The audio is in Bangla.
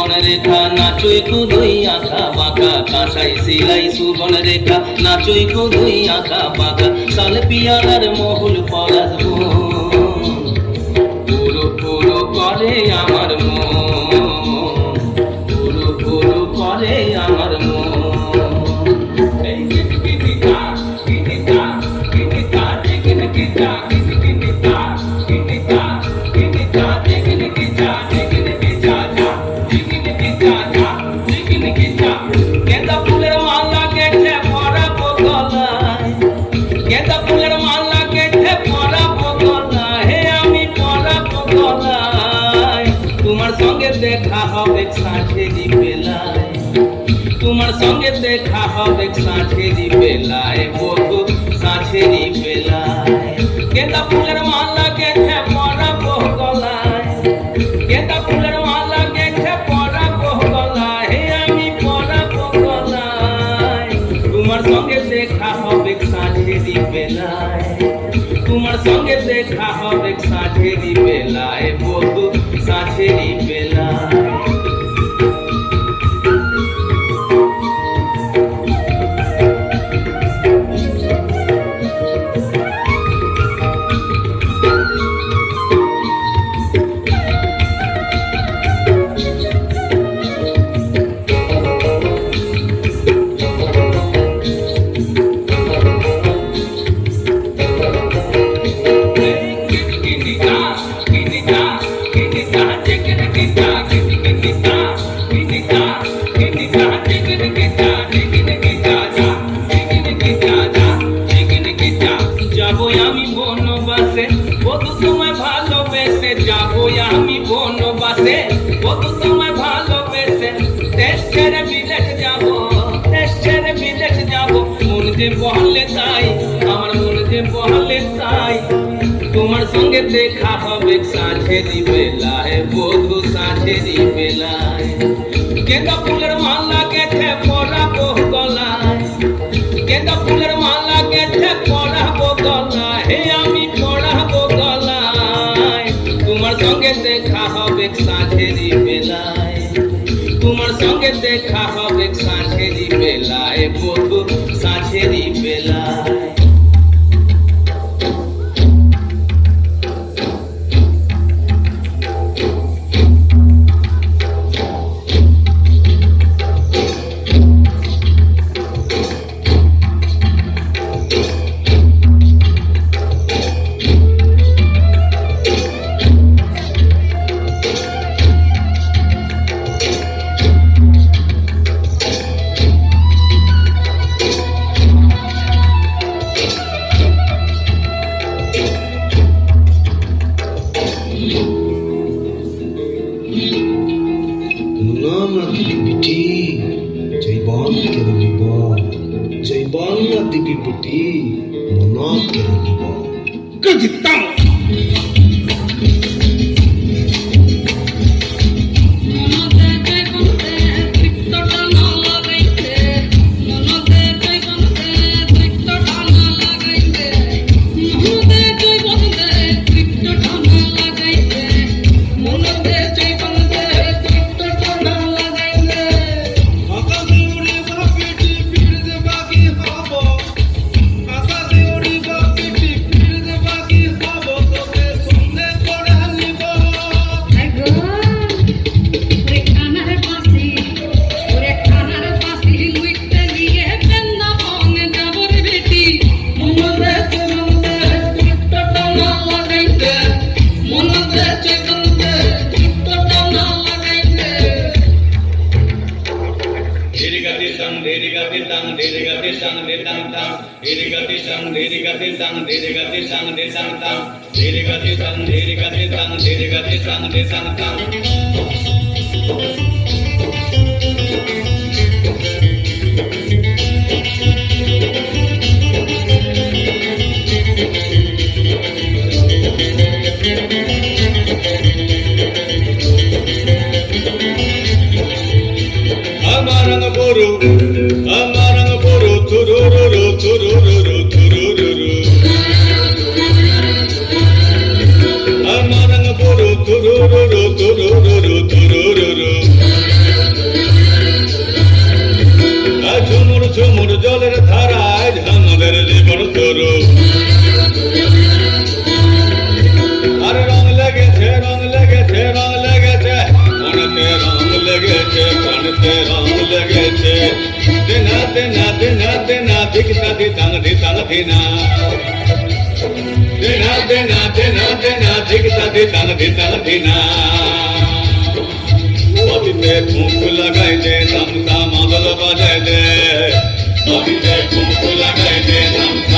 সুবন রেখা নাচই কুদুই আঁকা বাঁকা কাঁসাই সিলাই সুবন রেখা নাচই কুদুই আঁকা বাঁকা সাল পিয়ালার মহুল পরাজ পুরো পুরো করে আমার মন পুরো পুরো করে আমার মন দেখা হবে সাঁঝেরি বেলায় তোমার সঙ্গে দেখা হবে সাঁঝেরি বেলায় বধু সাঁঝেরি বেলায় গেঁদা ফুলের মালা গেঁথে পরাবো গলায় গেঁদা ফুলের মালা গেঁথে পরাবো গলায় হে আমি পরাবো গলায় তোমার সঙ্গে দেখা হবে সাঁঝেরি বেলায় তোমার সঙ্গে দেখা হবে সাঁঝেরি বেলায় বধু সাঁঝেরি বেলায় বধু তোমায় ভালোবেসে যাবো আমি বনবাসে বধু তোমায় ভালোবেসে দেশ ছেড়ে বিদেশ যাবো দেশ ছেড়ে বিদেশ যাবো মন যে বহলে তাই আমার মন যে বহলে তাই তোমার সঙ্গে দেখা হবে সাঁঝেরি বেলায় বধু সাঁঝেরি বেলায় গেঁদা ফুলের মালা গেঁথে পরাবো গলায় গেঁদা ফুলের মালা গেঁথে পরাবো গলায় হে আমি পরাবো গলায় তোমার সঙ্গে দেখা হবে সাঁঝেরি বেলায় তোমার সঙ্গে দেখা হবে সাঁঝেরি বেলায় বধু সাঁঝেরি বেলায় ঝুমুর জলের ধারায় ঝামদের জীবন শুরু। আর রং লেগেছে রং লেগেছে রং লেগেছে মনেতে রং লেগেছে প্রাণেতে রং লেগেছে। দিনা দিনা দিনা দিনা দিকটা দিতাং দিতাং দিনা দিনা দিনা দিনা দিনা দিকটা দিতাং দিতাং দিনা। বাড়িতে ঠুঁক লাগাই দে তামসা মাদল বাজাই দে, বাড়িতে ঠুঁক লাগাই দে তামসা